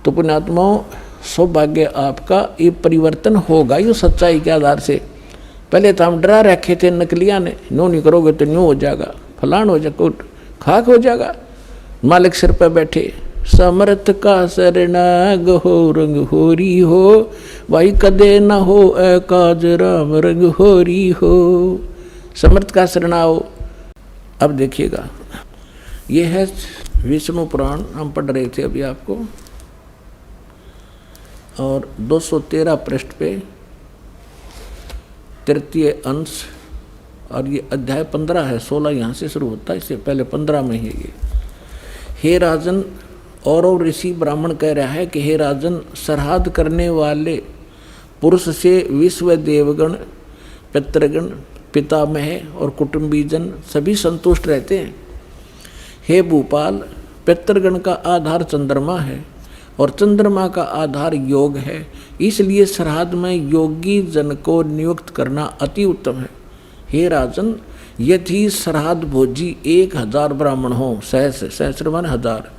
तो पुण्यात्माओं सौभाग्य आपका ये परिवर्तन होगा ये सच्चाई के आधार से। पहले तो हम डरा रखे थे नकलिया ने, नो नहीं करोगे तो न्यू हो जाएगा, फलान हो जाएगा, खाक हो जाएगा। मालिक सिर पर बैठे, समर्थ का शरणाग हो रंग होरी हो, भाई कदे न हो काज राम रंग होरी हो। समर्थ का शरणाओ। अब देखिएगा, ये है विष्णु पुराण, हम पढ़ रहे थे अभी आपको, और 213 पृष्ठ पे तृतीय अंश, और ये अध्याय 15 है, 16 यहाँ से शुरू होता है, इससे पहले 15 में ही ये। हे राजन, और ऋषि ब्राह्मण कह रहा है कि हे राजन, श्राद्ध करने वाले पुरुष से विश्व देवगण, पितृगण, पितामह और कुटुंबीजन सभी संतुष्ट रहते हैं। हे भूपाल, पितृगण का आधार चंद्रमा है और चंद्रमा का आधार योग है, इसलिए श्राद्ध में योगी जन को नियुक्त करना अति उत्तम है। हे राजन, यदि श्राद्ध भोजी 1000 ब्राह्मण हो, सहस्र मान 1000,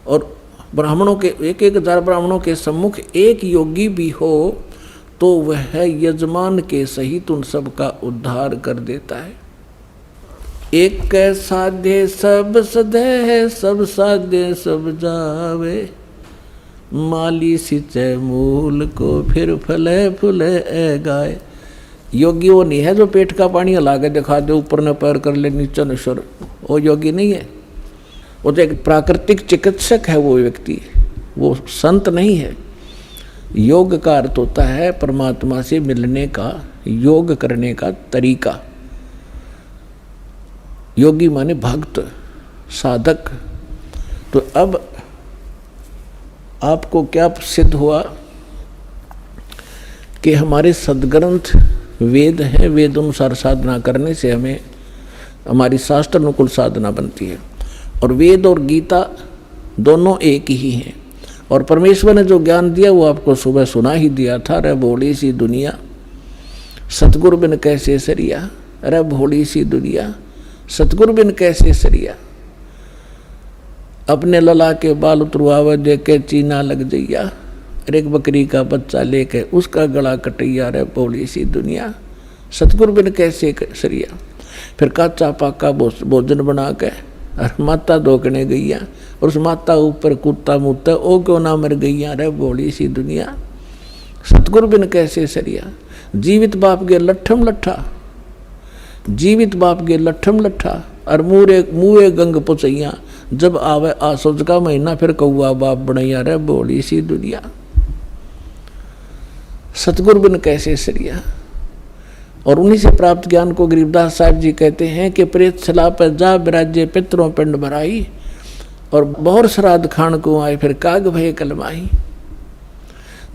और ब्राह्मणों के 1000 ब्राह्मणों के सम्मुख एक योगी भी हो तो वह यजमान के सहित उन सब का उद्धार कर देता है। एक साधे सब सधे है, सब साधे सब जावे, माली सिंचे मूल को फिर फले फूले गाय। योगी वो नहीं है जो पेट का पानी हला के दिखा दे, ऊपर न पैर कर ले नीचे न स्वर, वो योगी नहीं है। वो तो एक प्राकृतिक चिकित्सक है वो व्यक्ति, वो संत नहीं है। योग का अर्थ होता है परमात्मा से मिलने का, योग करने का तरीका। योगी माने भक्त, साधक। तो अब आपको क्या सिद्ध हुआ कि हमारे सद्ग्रंथ वेद हैं, वेद अनुसार साधना करने से हमें हमारी शास्त्र अनुकूल साधना बनती है। और वेद और गीता दोनों एक ही हैं, और परमेश्वर ने जो ज्ञान दिया वो आपको सुबह सुना ही दिया था। रे भोली सी दुनिया सतगुरु बिन कैसे सरिया, रे भोली सी दुनिया सतगुरु बिन कैसे सरिया। अपने लला के बाल उतरवावे देख के चीना लग जइया, एक बकरी का बच्चा लेके उसका गला कटैया, रे भोली सी दुनिया सतगुरु बिन कैसे सरिया। फिर काचा पाका भोजन बना के और माता धोकने गईया, और उस माता ऊपर कुत्ता मुत्ता, ओ क्यों ना मर गईया, रे भोली सी दुनिया सतगुरु बिन कैसे सरिया। जीवित बाप गे लट्ठम लट्ठा, जीवित बाप गे लट्ठम लट्ठा, और मुँहे गंग पुचैया, जब आवे आसोज का महीना फिर कौआ बाप बनैया, रे भोली सी दुनिया सतगुरु बिन कैसे सरिया। और उन्हीं से प्राप्त ज्ञान को गरीबदास साहब जी कहते हैं कि प्रेत सलाह पर जा विराजे पितरों पिंड भराई, और बहुर श्राद्ध खान को आए फिर काग भय कलमाई।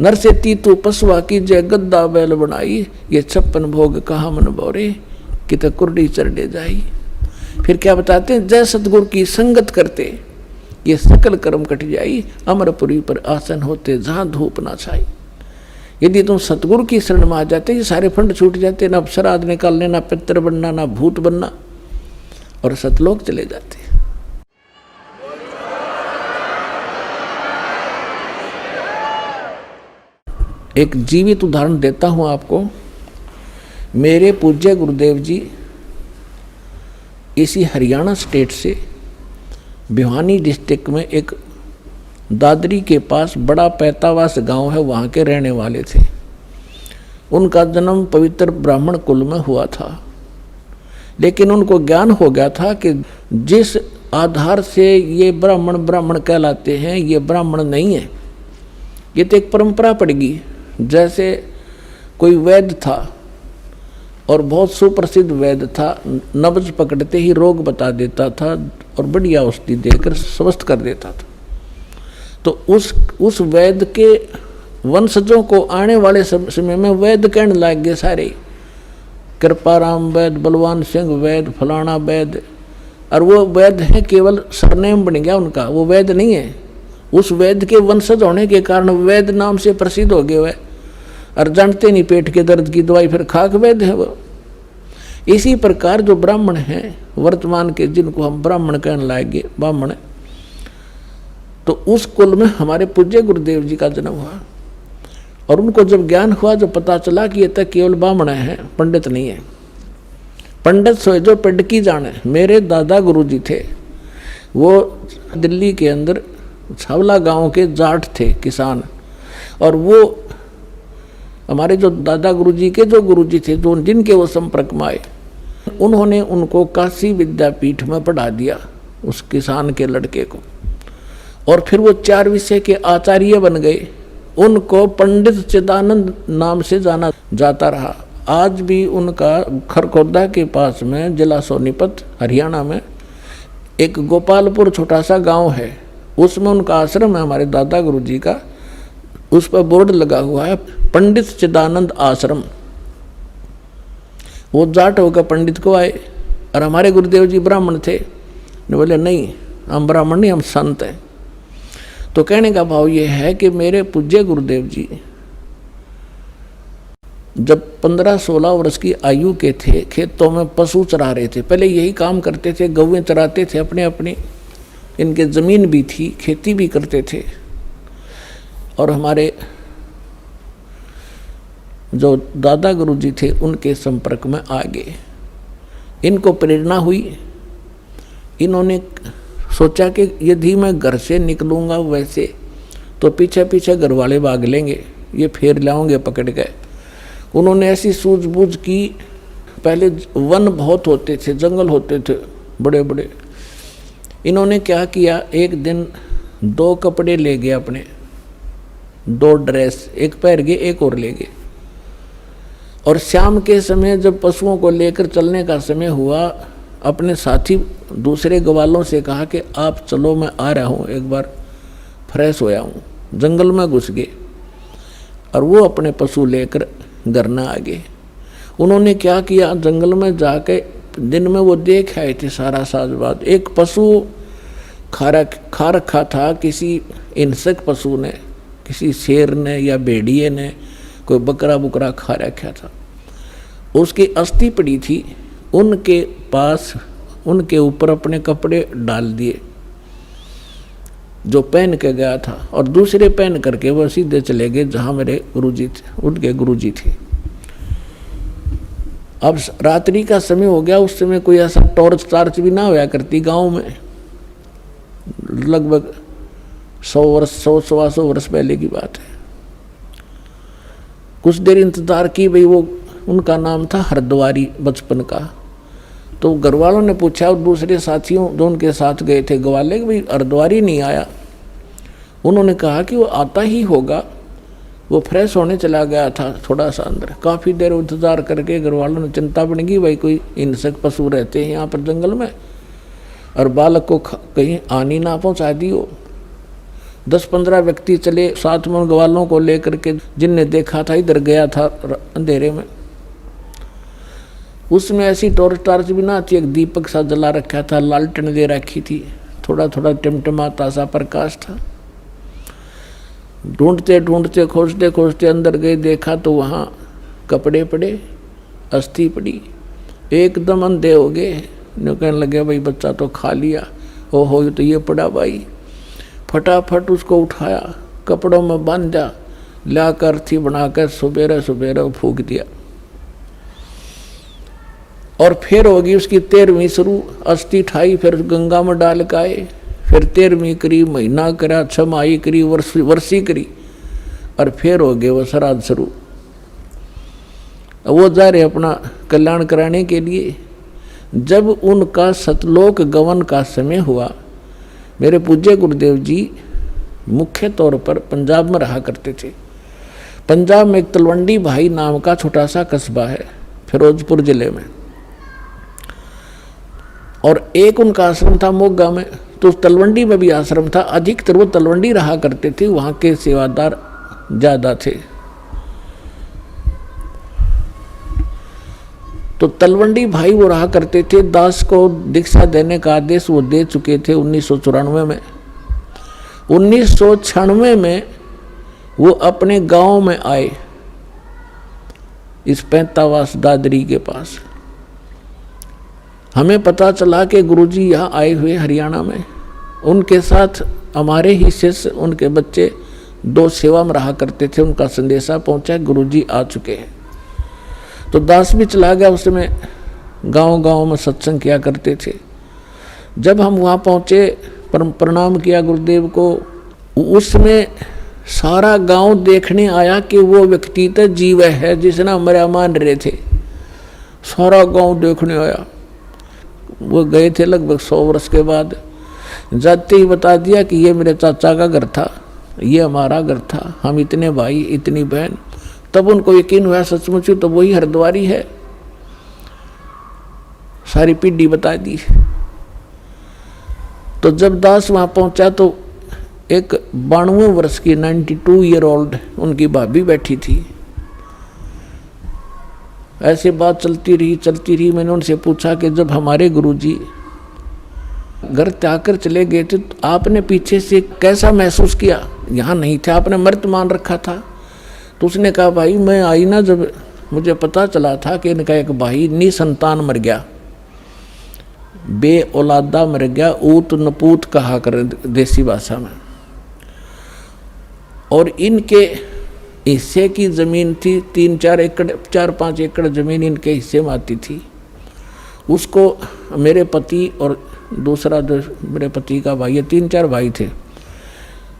नर से तीतु पशुआ की जय गद्दा बैल बनाई, ये 56 भोग कहा मन बोरे कित कुर्डी चरडे जाई। फिर क्या बताते हैं, जय सतगुरु की संगत करते ये सकल कर्म कट जाई, अमरपुरी पर आसन होते जहां धूप ना छाई। यदि तुम सतगुरु की शरण में आ जाते, ये सारे फंड छूट जाते, ना श्राद्ध निकालने, ना पितर बनना, ना भूत बनना, और सतलोक चले जाते। एक जीवित उदाहरण देता हूं आपको। मेरे पूज्य गुरुदेव जी इसी हरियाणा स्टेट से भिवानी डिस्ट्रिक्ट में एक दादरी के पास बड़ा पैतावास गांव है, वहाँ के रहने वाले थे। उनका जन्म पवित्र ब्राह्मण कुल में हुआ था, लेकिन उनको ज्ञान हो गया था कि जिस आधार से ये ब्राह्मण कहलाते हैं ये ब्राह्मण नहीं है। ये तो एक परंपरा पड़ेगी। जैसे कोई वैद्य था और बहुत सुप्रसिद्ध वैद्य था, नब्ज पकड़ते ही रोग बता देता था और बढ़िया औषधि देकर स्वस्थ कर देता था। तो उस वैद्य के वंशजों को आने वाले समय में वैद्य कहने लग गए सारे, कृपाराम वैद्य, बलवान सिंह वैद्य, फलाना वैद्य। और वो वैद्य है केवल सरनेम बन गया उनका, वो वैद्य नहीं है। उस वैद्य के वंशज होने के कारण वैद्य नाम से प्रसिद्ध हो गए वह, और जानते नहीं पेट के दर्द की दवाई फिर खाक वैद्य है वो। इसी प्रकार जो ब्राह्मण हैं वर्तमान के, जिनको हम ब्राह्मण कहने लाएंगे, ब्राह्मण, तो उस कुल में हमारे पूज्य गुरुदेव जी का जन्म हुआ। और उनको जब ज्ञान हुआ, जब पता चला कि ये तो केवल ब्राह्मण है, पंडित नहीं है। पंडित सोए जो पिंड की जाने। मेरे दादा गुरु जी थे, वो दिल्ली के अंदर छावला गांव के जाट थे, किसान। और वो हमारे जो दादा गुरु जी के जो गुरु जी थे, जो जिनके वो संपर्क में आए, उन्होंने उनको काशी विद्यापीठ में पढ़ा दिया, उस किसान के लड़के को। और फिर वो 4 विषय के आचार्य बन गए। उनको पंडित चिदानंद नाम से जाना जाता रहा। आज भी उनका खरखोदा के पास में, जिला सोनीपत हरियाणा में, एक गोपालपुर छोटा सा गांव है, उसमें उनका आश्रम है, हमारे दादा गुरु जी का। उस पर बोर्ड लगा हुआ है, पंडित चिदानंद आश्रम। वो जाट होकर पंडित को आए, और हमारे गुरुदेव जी ब्राह्मण थे। बोले नहीं, हम ब्राह्मण नहीं, हम संत हैं। तो कहने का भाव ये है कि मेरे पूज्य गुरुदेव जी जब 15-16 वर्ष की आयु के थे, खेतों में पशु चरा रहे थे। पहले यही काम करते थे, गौएं चराते थे अपने अपने। इनके ज़मीन भी थी, खेती भी करते थे। और हमारे जो दादा गुरु जी थे, उनके संपर्क में आ गए। इनको प्रेरणा हुई। इन्होंने सोचा कि यदि मैं घर से निकलूँगा वैसे, तो पीछे पीछे घर वाले भाग लेंगे, ये फेर लाओगे पकड़ के। उन्होंने ऐसी सूझबूझ की। पहले वन बहुत होते थे, जंगल होते थे बड़े बड़े। इन्होंने क्या किया, एक दिन 2 कपड़े ले गए अपने, 2 ड्रेस, एक पहन गए, एक और ले गए। और शाम के समय जब पशुओं को लेकर चलने का समय हुआ, अपने साथी दूसरे ग्वालों से कहा कि आप चलो, मैं आ रहा हूँ, एक बार फ्रेश होया हूँ। जंगल में घुस गए और वो अपने पशु लेकर घर न आ गए। उन्होंने क्या किया, जंगल में जाके दिन में वो देख आए थे सारा साजबाद। एक पशु खा रखा था किसी हिंसक पशु ने, किसी शेर ने या भेड़िए ने, कोई बकरा बुकरा खा रखा था। उसकी अस्थि पड़ी थी। उनके पास, उनके ऊपर अपने कपड़े डाल दिए जो पहन के गया था, और दूसरे पहन करके वह सीधे चले गए जहाँ मेरे गुरुजी थे, उनके गुरुजी थे। अब रात्रि का समय हो गया। उस समय कोई ऐसा टॉर्च टार्च भी ना होया करती गांव में। लगभग 100-125 वर्ष पहले की बात है। कुछ देर इंतजार की भाई। वो उनका नाम था हरद्वारी, बचपन का। तो घर वालों ने पूछा, और दूसरे साथियों जो उनके साथ गए थे ग्वाले, कि भाई हरद्वारी नहीं आया। उन्होंने कहा कि वो आता ही होगा, वो फ्रेश होने चला गया था थोड़ा सा अंदर। काफ़ी देर इंतजार करके घर वालों ने चिंता बन गई, भाई कोई हिंसक पशु रहते हैं यहाँ पर जंगल में, और बालक को कहीं हानि ना पहुँचा दी हो। 10-15 व्यक्ति चले साथ में ग्वालों को लेकर के, जिनने देखा था इधर गया था अंधेरे में। उसमें ऐसी टॉर्च टार्च भी ना थी, एक दीपक सा जला रखा था, लालटेन दे रखी थी, थोड़ा थोड़ा टिमटिमाता सा प्रकाश था। ढूंढते ढूंढते, खोजते खोजते अंदर गए, देखा तो वहाँ कपड़े पड़े, अस्थि पड़ी। एकदम अंधे हो गए। कहने लगे भाई बच्चा तो खा लिया। ओहो, तो ये पड़ा भाई। फटाफट उसको उठाया, कपड़ों में बांधा, लाकर थी बनाकर सुबेरे सुबेरे फूंक दिया। और फिर होगी उसकी 13वीं शुरू। अस्थि ठाई, फिर गंगा में डाल के आए, फिर 13वीं करी, महीना करा, 6 माही करी, वर्षी करी, और फिर हो गए वो श्राद्ध शुरू। वो जा रहे अपना कल्याण कराने के लिए। जब उनका सतलोक गमन का समय हुआ, मेरे पूज्य गुरुदेव जी मुख्य तौर पर पंजाब में रहा करते थे। पंजाब में एक तलवंडी भाई नाम का छोटा सा कस्बा है, फिरोजपुर जिले में, और एक उनका आश्रम था मोगा में। तो तलवंडी में भी आश्रम था। अधिकतर वो तलवंडी रहा करते थे, वहाँ के सेवादार ज़्यादा थे। तो तलवंडी भाई वो रहा करते थे। दास को दीक्षा देने का आदेश वो दे चुके थे 1994 में। 1996 में वो अपने गांव में आए, इस पैंतावास दादरी के पास। हमें पता चला कि गुरुजी यहाँ आए हुए हरियाणा में। उनके साथ हमारे ही शिष्य उनके बच्चे 2 सेवा में रहा करते थे, उनका संदेशा पहुंचा गुरुजी आ चुके हैं। तो दास भी चला गया, उसमें गांव-गांव में सत्संग किया करते थे। जब हम वहाँ पहुँचे, प्रणाम किया गुरुदेव को, उसमें सारा गांव देखने आया कि वो व्यक्ति तो जीव है जिसने हमारा मान रहे थे। सारा गांव देखने आया। वो गए थे लगभग 100 वर्ष के बाद। जाते ही बता दिया कि ये मेरे चाचा का घर था, ये हमारा घर था, हम इतने भाई इतनी बहन। तब उनको यकीन हुआ सचमुच तो वही हरिद्वारी है। सारी पीढ़ी बता दी। तो जब दास वहाँ पहुँचा तो एक 92 वर्ष की 92 ईयर ओल्ड उनकी भाभी बैठी थी। ऐसे बात चलती रही। मैंने उनसे पूछा कि जब हमारे गुरुजी घर त्याग कर चले गए थे तो आपने पीछे से कैसा महसूस किया? यहाँ नहीं थे, आपने मृत मान रखा था। तो उसने कहा भाई मैं आई ना, जब मुझे पता चला था कि इनका एक भाई निसंतान मर गया, बे औलादा मर गया, ऊत नपूत कहा कर देसी भाषा में। और इनके हिस्से की ज़मीन थी 3-4 एकड़, 4-5 एकड़ ज़मीन इनके हिस्से में आती थी। उसको मेरे पति और दूसरा जो मेरे पति का भाई है, 3-4 भाई थे,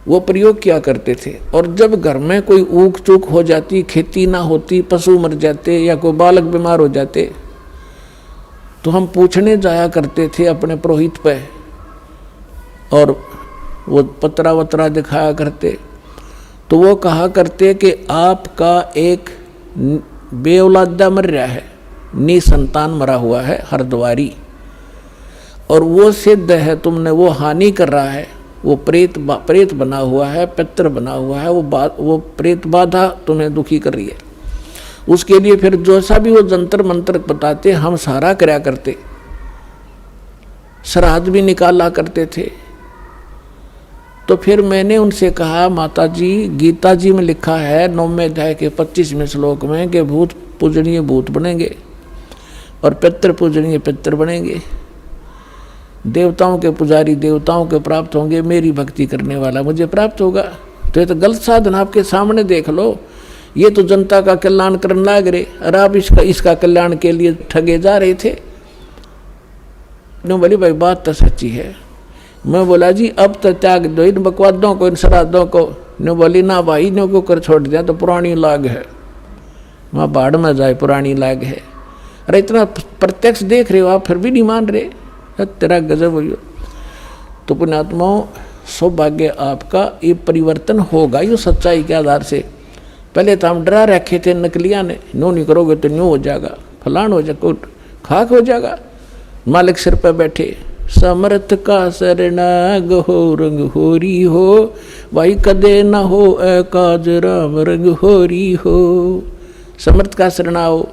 वो प्रयोग किया करते थे। और जब घर में कोई ऊक चूक हो जाती, खेती ना होती, पशु मर जाते या कोई बालक बीमार हो जाते, तो हम पूछने जाया करते थे अपने पुरोहित पे, और वो पतरा वतरा दिखाया करते। तो वो कहा करते कि आपका एक बेऔलादा मर रहा है, निसंतान मरा हुआ है हरिद्वारी, और वो सिद्ध है तुमने, वो हानि कर रहा है, वो प्रेत बना हुआ है, पितर बना हुआ है, वो प्रेत बाधा तुम्हें दुखी कर रही है। उसके लिए फिर जैसा भी वो जंतर मंत्र बताते हम सारा कराया करते, श्राद्ध भी निकाला करते थे। तो फिर मैंने उनसे कहा माता जी, गीता जी में लिखा है 9वें अध्याय के 25वें श्लोक में कि भूत पूजनीय भूत बनेंगे और पितर पूजनीय पितर बनेंगे, देवताओं के पुजारी देवताओं के प्राप्त होंगे, मेरी भक्ति करने वाला मुझे प्राप्त होगा। तो ये तो गलत साधन आपके सामने देख लो, ये तो जनता का कल्याण करने लाग रहे और आप इसका कल्याण के लिए ठगे जा रहे थे। नो बोली भाई बात तो सच्ची है। मैं बोला जी अब तो त्याग दो इन बकवादों को, इन श्राद्धों को। नो बोली ना भाई, नो को कर छोड़ दिया तो पुरानी लाग है, वहाँ बाढ़ में जाए पुरानी लाग है। अरे इतना प्रत्यक्ष देख रहे हो आप फिर भी नहीं मान रहे, तेरा गजब हो। तो पुण्यात्माओं सौभाग्य आपका, ये परिवर्तन होगा ये सच्चाई के आधार से। पहले तो हम डरा रखे थे नकलिया ने, नो नहीं करोगे तो न्यू हो जाएगा, फलान हो जाएगा, खाक हो जाएगा। मालिक सिर पर बैठे, समर्थ का शरणाग हो रंग होरी हो, भाई कदे न हो ए काज राम रंग होरी हो। समर्थ का शरणाओ,